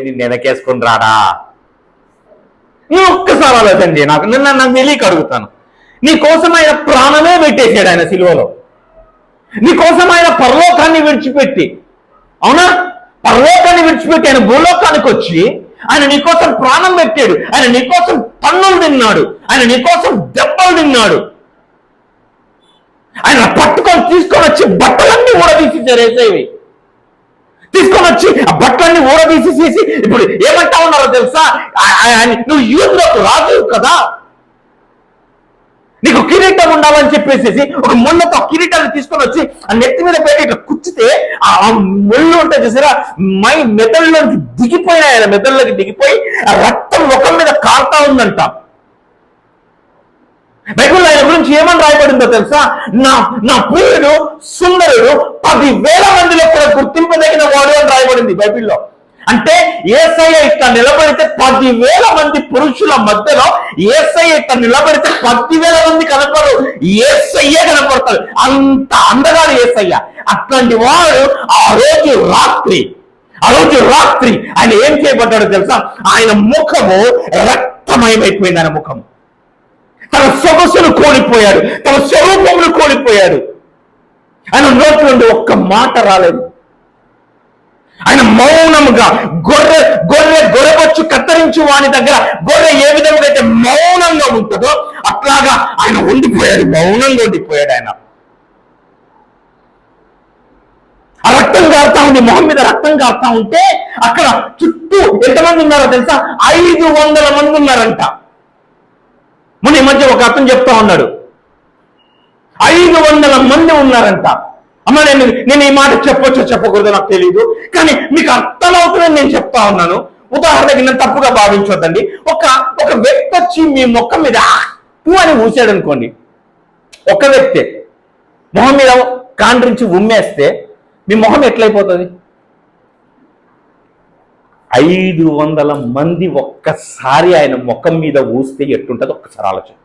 నిన్ను వెనకేసుకుని రాడా? నువ్వు ఒక్కసారి ఆలోచన చేయి. నాకు తెలియక అడుగుతాను. నీ కోసం ఆయన ప్రాణమే పెట్టేశాడు ఆయన సిలువలో. నీ కోసం ఆయన పరలోకాన్ని విడిచిపెట్టి, అవునా, పరలోకాన్ని విడిచిపెట్టి ఆయన భూలోకానికి వచ్చి ఆయన నీకోసం ప్రాణం పెట్టాడు. ఆయన నీకోసం పన్నులు తిన్నాడు. ఆయన నీకోసం దెబ్బలు తిన్నాడు. ఆయన పట్టుకొని తీసుకొని వచ్చి బట్టలన్నీ ఊడదీసేసారు. వేసేవి తీసుకొని వచ్చి ఆ బట్టలన్నీ ఊడదీసేసేసి ఇప్పుడు ఏమంటా ఉన్నారో తెలుసా? నువ్వు యూదులకు రాజు కదా, నీకు కిరీటం ఉండాలని చెప్పేసి ఒక ముళ్ళతో కిరీటాన్ని తీసుకొని వచ్చి ఆ నెత్తి మీద పెట్టి ఇట్లా కుచ్చితే ఆ ముళ్ళు ఉంటాయి చూసారా, మెదడులోకి దిగిపోయినాయి. ఆయన మెదడులోకి దిగిపోయి ఆ రక్తం ముఖం మీద కారుతా ఉందంట. బైబిల్లో ఆయన గురించి ఏమని రాయబడిందో తెలుసా? నా ప్రియుడు సుందరుడు 10,000 మందిలో కూడా గుర్తింపదగిన వాడు అని రాయబడింది బైబిల్లో. అంటే యేసయ్య ఇట్లా నిలబడితే 10,000 మంది పురుషుల మధ్యలో యేసయ్య ఇట్లా నిలబడితే 10,000 మంది కనపడరు, యేసయ్యే కనపడతారు. అంత అందగాడు యేసయ్య. అట్లాంటి వాడు ఆ రోజు రాత్రి ఆయన ఏం చేయబడ్డాడో తెలుసా? ఆయన ముఖము రక్తమయమైపోయింది. ఆయన ముఖం, తన సొగసును కోల్పోయాడు, తన స్వరూపమును కోల్పోయాడు. ఆయన నోటి నుండి ఒక్క మాట రాలేదు. ఆయన మౌనముగా గొర్రెబొచ్చు కత్తిరించు వాని దగ్గర గొర్రె ఏ విధంగా అయితే మౌనంగా ఉంటుందో అట్లాగా ఆయన ఉండిపోయాడు, మౌనంగా ఉండిపోయాడు. ఆయన ఆ రక్తం కారుతా ఉంది, మొహం మీద రక్తం కారుతా ఉంటే అక్కడ చుట్టూ ఎంతమంది ఉన్నారో తెలుసా? 500 మంది ఉన్నారంట. మొన్న ఈ మధ్య ఒక అతను చెప్తా ఉన్నాడు, 500 మంది ఉన్నారంట. అమ్మ నేను ఈ మాట చెప్పొచ్చో చెప్పకూడదో నాకు తెలియదు, కానీ మీకు అర్థమవుతుందని నేను చెప్తా ఉన్నాను. ఉదాహరణకి నేను తప్పుగా భావించొద్దండి. ఒక వ్యక్తి వచ్చి మీ ముఖం మీద అని ఊసాడు అనుకోండి. ఒక వ్యక్తి మొహం మీద కాండ్రించి ఉమ్మేస్తే మీ మొహం ఎట్లయిపోతుంది? 500 మంది ఒక్కసారి ఆయన ముఖం మీద ఊస్తే ఎట్లుంటుంది ఒక్కసారి ఆలోచన.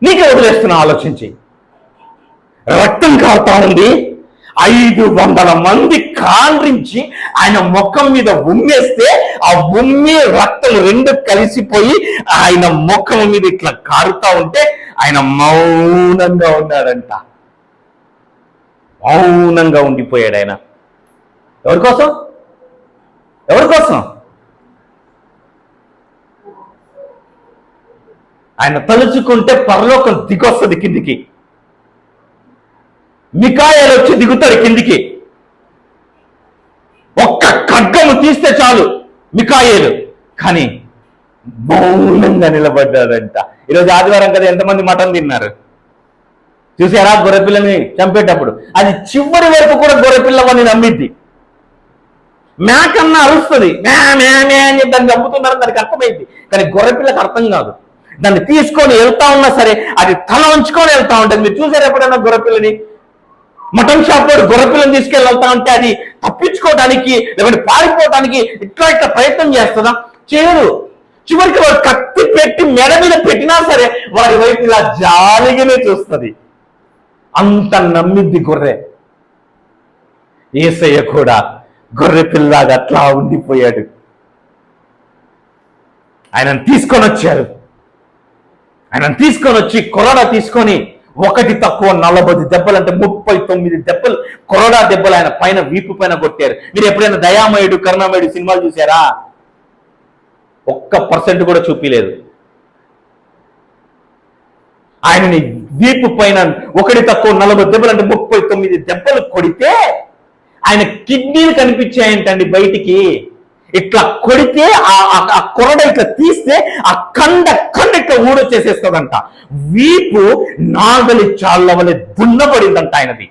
నీకే వదిలేస్తున్నా, ఆలోచించి. రక్తం కారుతా ఉంది, 500 మంది కాండ్రించి ఆయన ముఖం మీద ఉమ్మేస్తే ఆ ఉమ్మి రక్తం రెండు కలిసిపోయి ఆయన ముఖం మీద ఇట్లా కారుతా ఉంటే ఆయన మౌనంగా ఉన్నాడంట. మౌనంగా ఉండిపోయాడు ఆయన. ఎవరి కోసం? ఆయన తలుచుకుంటే పరలోకం దిగొస్తుంది కిందికి. మికాయేలు వచ్చి దిగుతాడు కిందికి. ఒక్క ఖడ్గము తీస్తే చాలు మికాయేలు. కానీ మౌనంగా నిలబడ్డాడంట. ఈరోజు ఆదివారం కదా, ఎంతమంది మటన్ తిన్నారు చూసారా? గొర్రెపిల్లని చంపేటప్పుడు అది చివరి వరకు కూడా గొర్రెపిల్లవని నమ్మిద్ది. మేకన్నా అరుస్తుంది, మే మే మే అని చెప్పి దాన్ని చంపుతున్నారని దానికి అర్థమైంది. కానీ గొర్రెపిల్లకి అర్థం కాదు. దాన్ని తీసుకొని వెళ్తా ఉన్నా సరే అది తల ఉంచుకొని వెళ్తా ఉంటుంది. మీరు చూసారు ఎప్పుడైనా గొర్రెపిల్లని? మటన్ షాప్ లో గొర్రెపిల్లని తీసుకెళ్ళి వెళ్తా ఉంటే అది తప్పించుకోవడానికి లేకపోతే పారిపోవడానికి ఇట్లా ప్రయత్నం చేస్తుందా? చేయదు. చివరికి వాడు కత్తి పెట్టి మెడ మీద పెట్టినా సరే వాడి వైపు ఇలా జాలిగానే చూస్తుంది. అంత నమ్మిద్ది గొర్రె. యేసయ్య కూడా గొర్రె పిల్లగా అట్లా ఉండిపోయాడు. ఆయనను తీసుకొని వచ్చారు. ఆయనను తీసుకొని వచ్చి కొరడా తీసుకొని ఒకటి తక్కువ 40 దెబ్బలు, అంటే 39 దెబ్బలు, కొరడా దెబ్బలు ఆయన పైన వీపు పైన కొట్టారు. మీరు ఎప్పుడైనా దయామయుడు కరుణామయుడు సినిమాలు చూసారా? 1% కూడా చూపిలేదు. ఆయనని వీపు పైన ఒకటి తక్కువ 40 దెబ్బలు, అంటే 39 దెబ్బలు కొడితే ఆయన కిడ్నీలు కనిపించాయంటండి బయటికి. ఇట్లా కొడితే ఆ కొరడ ఇట్లా తీస్తే ఆ కండ ఇట్లా ఊడొచ్చేసేస్తుందంట. వీపు నాగలి చాళ్ళ వలె దున్నపడిందంట ఆయనది.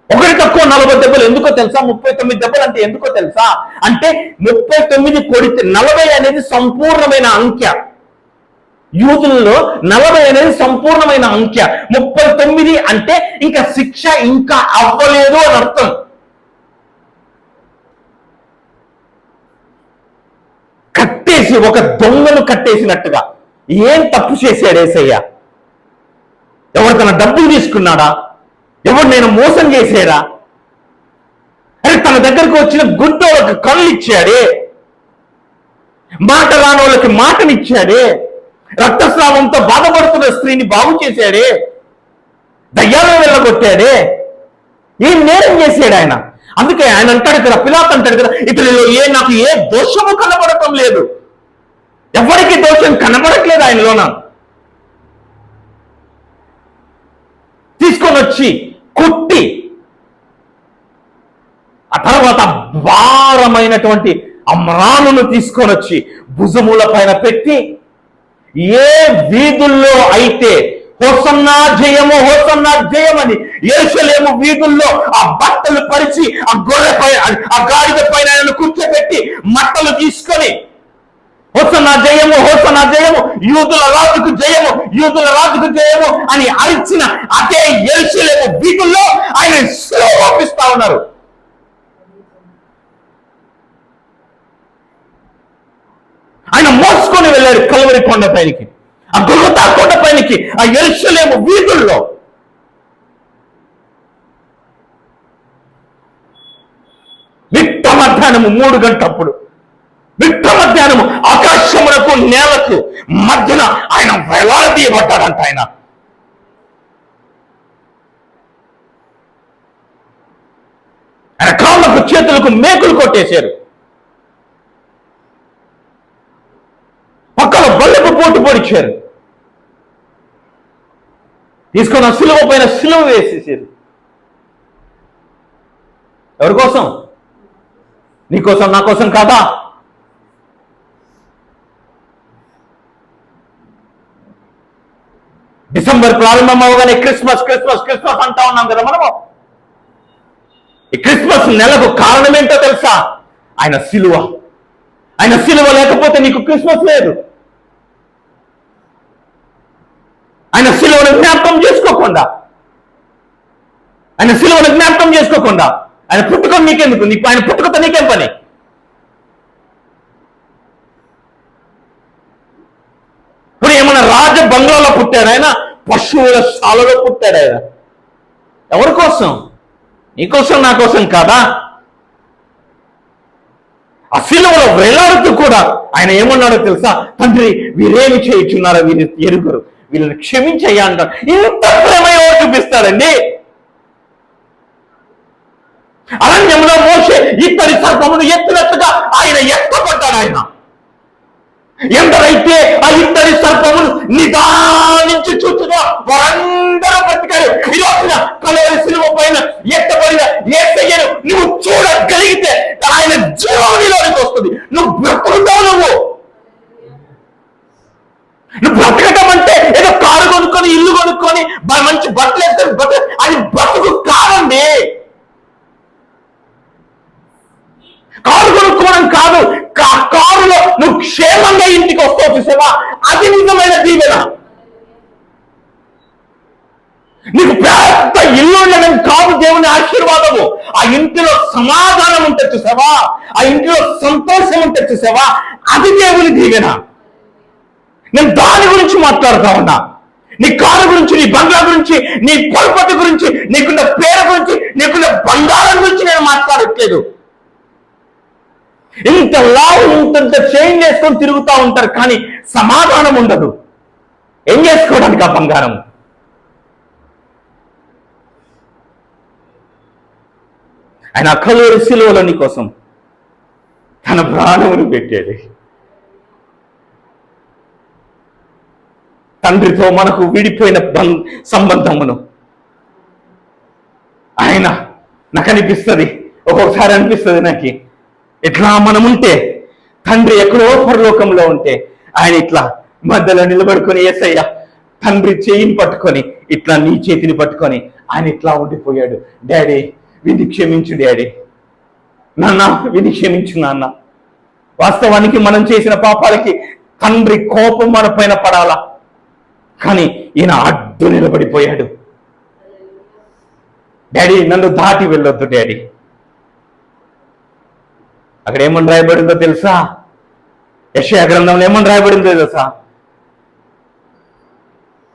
ఒకటి తక్కువ 40 దెబ్బలు. ఎందుకో తెలుసా? 39 దెబ్బలు అంటే ఎందుకో తెలుసా? అంటే 39 కొడితే 40 అనేది సంపూర్ణమైన అంకె. యూదుల్లో 40 అనేది సంపూర్ణమైన అంకె. 39 అంటే ఇంకా శిక్ష ఇంకా అవ్వలేదు అని అర్థం. కట్టేసి ఒక దొంగను కట్టేసినట్టుగా. ఏం తప్పు చేశాడు యేసయ్య? ఎవరు తన డబ్బులు తీసుకున్నాడా? ఎవరు నేను మోసం చేశాడా? అరే తన దగ్గరకు వచ్చిన గుడ్డోళ్ళకి కళ్ళు ఇచ్చాడే, మాట రాని వాళ్ళకి మాటనిచ్చాడే, రక్తస్రావంతో బాధపడుతున్న స్త్రీని బాగు చేశాడే, దయ్యాలను వెళ్ళగొట్టాడే. ఏం నేరం చేశాడు ఆయన? అందుకే ఆయన అంటాడు కదా, పిలాతు అంటాడు కదా, ఇతనిలో నాకు ఏ దోషము కనబడటం లేదు. ఎవరికి దోషం కనబడట్లేదు ఆయనలోన. తీసుకొని వచ్చి కుట్టి ఆ తర్వాత భారమైనటువంటి అమ్రానును తీసుకొని వచ్చి భుజముల పైన పెట్టి, ఏ వీధుల్లో అయితే హోసన్నా జయము హోసన్నా జయమని యెరూషలేము వీధుల్లో ఆ బట్టలు పరిచి ఆ గొర్రె పైన ఆ గాడిద పైన ఆయన కూర్చోబెట్టి మట్టలు తీసుకొని హోసన్నా జయము హోసన్నా జయము, యూదుల రాజుకు జయము యూదుల రాజుకు జయము అని అరిచిన అదే యెరూషలేము వీధుల్లో ఆయన సిలువ పంపిస్తా ఉన్నారు. ఆయన మోసుకొని వెళ్ళాడు కల్వరి కొండ పైనకి, ఆ గొల్గొతా కొండ పైనకి, ఆ యెరూషలేము వీధుల్లో. మిట్ట మధ్యాహ్నము 3 గంటలప్పుడు, మిట్ట మధ్యాహ్నము ఆకాశమునకు నేలకు మధ్యన ఆయన వేలాడదీయబడ్డాడంట. ఆయన కాళ్ళకు చేతులకు మేకులు కొట్టేశారు, పక్కన బల్లెకు పోటు పొడిచారు, తీసుకున్న సిలువ పైన సిలువ వేసేసారు. ఎవరి కోసం? నీకోసం నా కోసం కాదా? డిసెంబర్ ప్రారంభం అవగానే క్రిస్మస్ క్రిస్మస్ క్రిస్మస్ అంటా ఉన్నాం కదా మనము. ఈ క్రిస్మస్ నెలకు కారణం ఏంటో తెలుసా? ఆయన సిలువ. ఆయన సిలువ లేకపోతే నీకు క్రిస్మస్ లేదు. ఆయన సిలువను జ్ఞాపకం చేసుకోకుండా, ఆయన సిలువను జ్ఞాపకం చేసుకోకుండా ఆయన పుట్టుక నీకెందుకు? ఆయన పుట్టుకతో నీకేం పని? ఇప్పుడు ఏమన్నా రాజ బంగ్లాలో పుట్టాడు ఆయన? పశువుల శాలలో పుట్టాడు ఆయన. ఎవరి కోసం? నీకోసం నా కోసం కాదా? ఆ సిలువలో వేలాడుతూ కూడా ఆయన ఏమన్నాడో తెలుసా? తండ్రి, వీరేమి చేయుచున్నారో వీరు ఎరుగురు, వీళ్ళని క్షమించయ్యా అంటారు. ఇంత ప్రేమ ఎవరు చూపిస్తాడండి? అరణ్యంలో మోషే ఇత్తడి సర్పమును ఎత్తినట్టుగా ఆయన ఎత్తపడ్డాడు. ఆయన ఎందరైతే ఆ ఇత్తడి సర్పమును నిదానించి చూస్తున్నా వారందరూ బ్రతికారు. ఈ రోజున కల్వరి సిలువ పైన ఎత్తబడిన యేసయ్యను నువ్వు చూడగలిగితే ఆయన జీవనిలోనికి వస్తుంది. నువ్వు బ్రతుకుతావు. నువ్వు బ్రతకటం అంటే ఏదో కారు కొనుక్కొని ఇల్లు కొనుక్కొని మంచి బట్టలు వేసుకొని అది బ్రతుకు కాదండి. కారు కొనుక్కోవడం కాదు, కారులో నువ్వు క్షేమంగా ఇంటికి వస్తావు చూసావా, అది నిజమైన దీవెన. నీకు పెద్ద ఇల్లు ఉండడం కాదు దేవుని ఆశీర్వాదము. ఆ ఇంటిలో సమాధానం ఉంటే చూసావా, ఆ ఇంటిలో సంతోషం ఉంటే చూసావా, అది దేవుని దీవెన. నేను దాని గురించి మాట్లాడుతా ఉన్నా. నీ కారు గురించి, నీ బంగ్లా గురించి, నీ పొరపతి గురించి, నీకున్న పేరు గురించి, నీకున్న బంగారం గురించి నేను మాట్లాడట్లేదు. ఇంత లావు ఇంత చేంజ్ చేసుకొని తిరుగుతూ ఉంటారు, కానీ సమాధానం ఉండదు. ఏం చేసుకోవడానికి ఆ బంగారం? ఆయన కల్వరి సిలువలో నీ కోసం తన ప్రాణమును పెట్టాడు. తండ్రితో మనకు విడిపోయిన సంబంధమును ఆయన నాకు అనిపిస్తుంది, ఒక్కొక్కసారి అనిపిస్తుంది నాకు, ఇట్లా మనం ఉంటే తండ్రి ఎక్కడో పరలోకంలో ఉంటే ఆయన ఇట్లా మధ్యలో నిలబడుకొని యేసయ్య తండ్రి చేయిని పట్టుకొని ఇట్లా నీ చేతిని పట్టుకొని ఆయన ఇట్లా ఉండిపోయాడు. డాడీ విధి క్షమించు, డాడీ నాన్న విధి క్షమించు నాన్న. వాస్తవానికి మనం చేసిన పాపాలకి తండ్రి కోపం మన పైన పడాలా, కానీ ఈయన అడ్డు నిలబడిపోయాడు. డాడీ నన్ను దాటి వెళ్ళొద్దు డాడీ. అక్కడ ఏమని రాయబడిందో తెలుసా? యెషయా గ్రంథంలో ఏమని రాయబడిందో తెలుసా?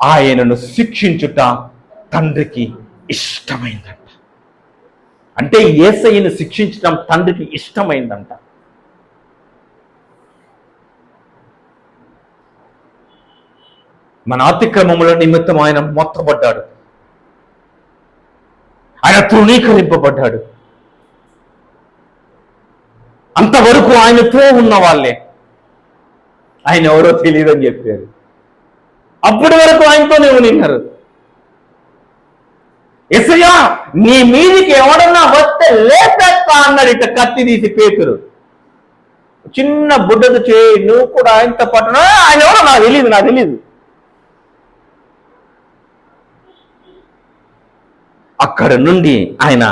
ఆయనను శిక్షించుట తండ్రికి ఇష్టమైందంట. అంటే యేసయ్యను శిక్షించడం తండ్రికి ఇష్టమైందంట. మన అతిక్రమముల నిమిత్తం ఆయన మొత్తబడ్డాడు, ఆయన తృణీకరింపబడ్డాడు. అంతవరకు ఆయనతో ఉన్న వాళ్ళే ఆయన ఎవరో తెలియదని చెప్పారు. అప్పటి వరకు ఆయనతోనే ఉన్నారు. యేసయ్యా నీ మీదికి ఎవడన్నా వస్తే లేపేస్తా అన్నాడు. ఇట్ట కత్తి తీసి పేతురు. చిన్న బుడ్డకు చేయి, నువ్వు కూడా ఆయనతో పాటు. ఆయన ఎవరో నాకు తెలియదు. అక్కడ నుండి ఆయన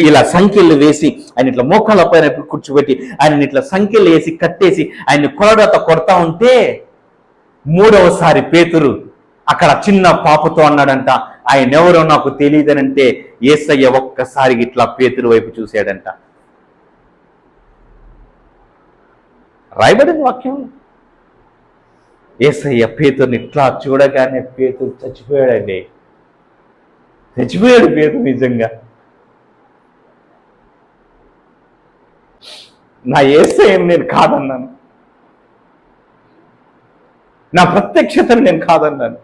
ఇలా సంఖ్యలు వేసి ఆయన ఇట్లా మోకాళ్ళ పైన కూర్చోబెట్టి ఆయన ఇట్లా సంఖ్యలు వేసి కట్టేసి ఆయన కొరడాతో కొడతా ఉంటే మూడవసారి పేతురు అక్కడ చిన్న పాపతో అన్నాడంట, ఆయన ఎవరో నాకు తెలియదనంటే యేసయ్య ఒక్కసారి ఇట్లా పేతురు వైపు చూశాడంట. రాయబడిన వాక్యం. యేసయ్య పేతురుని ఇట్లా చూడగానే పేతురు చచ్చిపోయాడండి. చచ్చిపోయాడు పేతురు నిజంగా. నా యేసయ్యని నేను కాదన్నాను, నా ప్రత్యక్షతను నేను కాదన్నాను.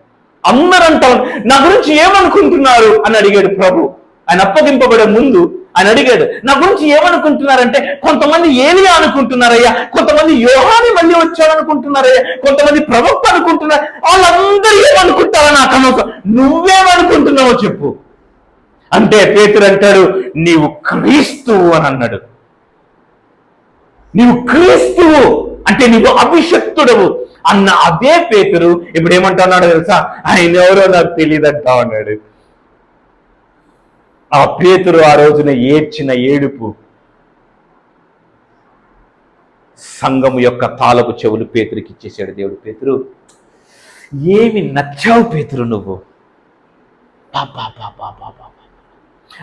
అందరంటా నా గురించి ఏమనుకుంటున్నారు అని అడిగాడు ప్రభు. ఆయన అప్పగింపబడే ముందు ఆయన అడిగాడు, నా గురించి ఏమనుకుంటున్నారంటే కొంతమంది ఏలియా అనుకుంటున్నారయ్యా, కొంతమంది యోహాని మళ్ళీ వచ్చాడు అనుకుంటున్నారయ్యా, కొంతమంది ప్రవక్త అనుకుంటున్నారు. వాళ్ళందరూ ఏమనుకుంటారా నాకు అనవసరం, నువ్వేమనుకుంటున్నావో చెప్పు అంటే పేతురు అంటాడు, నీవు క్రీస్తువు అని అన్నాడు. నీవు క్రీస్తువు అంటే నీవు అభిషక్తుడవు అన్న అదే పేతురు ఇప్పుడు ఏమంటున్నాడు తెలుసా, ఆయన ఎవరో నాకు తెలియదంటా అన్నాడు. ఆ పేతురు ఆ రోజున ఏడ్చిన ఏడుపు సంఘము యొక్క తాళపు చెవులు పేతురికి ఇచ్చేసాడు దేవుడు. పేతురు ఏమి నచ్చావు పేతురు నువ్వు,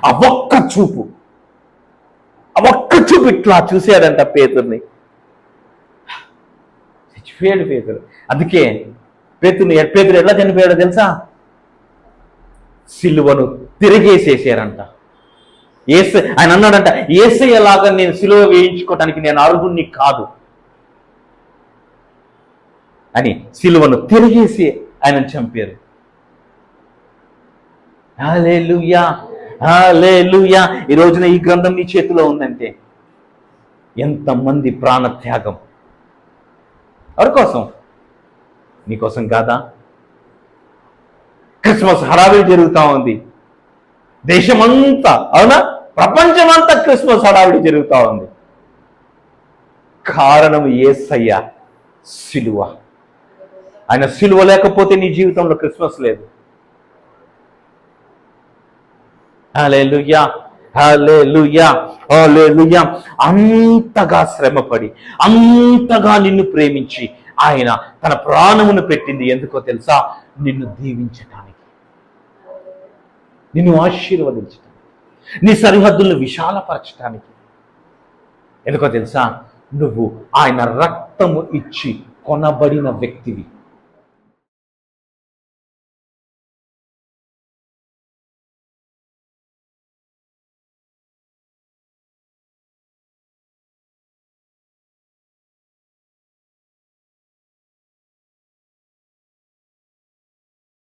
ఆ ఒక్క చూపు ఇట్లా చూశాడంట పేతుర్ని. చచ్చిపోయాడు పేతురు. అందుకే పేతురు ఎట్లా చనిపోయాడో తెలుసా, సిలువను తిరిగేసేసారంట. ఆయన అన్నాడంట, యేసయ్యలాగా నేను సిలువ వేయించుకోవటానికి నేను అర్హుణ్ణి కాదు అని సిలువను తిరిగేసి ఆయనను చంపారు. హల్లెలూయా, హల్లెలూయా. ఈ రోజున ఈ గ్రంథం నీ చేతిలో ఉందంటే ఎంతమంది ప్రాణత్యాగం ఎవరి కోసం? నీకోసం కాదా? క్రిస్మస్ హడావిడి జరుగుతూ ఉంది దేశమంతా, అవునా? ప్రపంచమంతా క్రిస్మస్ హడావిడి జరుగుతూ ఉంది. కారణం యేసయ్య సిలువ. ఆయన సిలువ లేకపోతే నీ జీవితంలో క్రిస్మస్ లేదు. హల్లెలూయా, హల్లెలూయా, హల్లెలూయా. అంతగా శ్రమపడి అంతగా నిన్ను ప్రేమించి ఆయన తన ప్రాణమును పెట్టింది ఎందుకో తెలుసా? నిన్ను దీవించటానికి, నిన్ను ఆశీర్వదించటానికి, నీ సరిహద్దులను విశాలపరచటానికి. ఎందుకో తెలుసా? నువ్వు ఆయన రక్తము ఇచ్చి కొనబడిన వ్యక్తివి.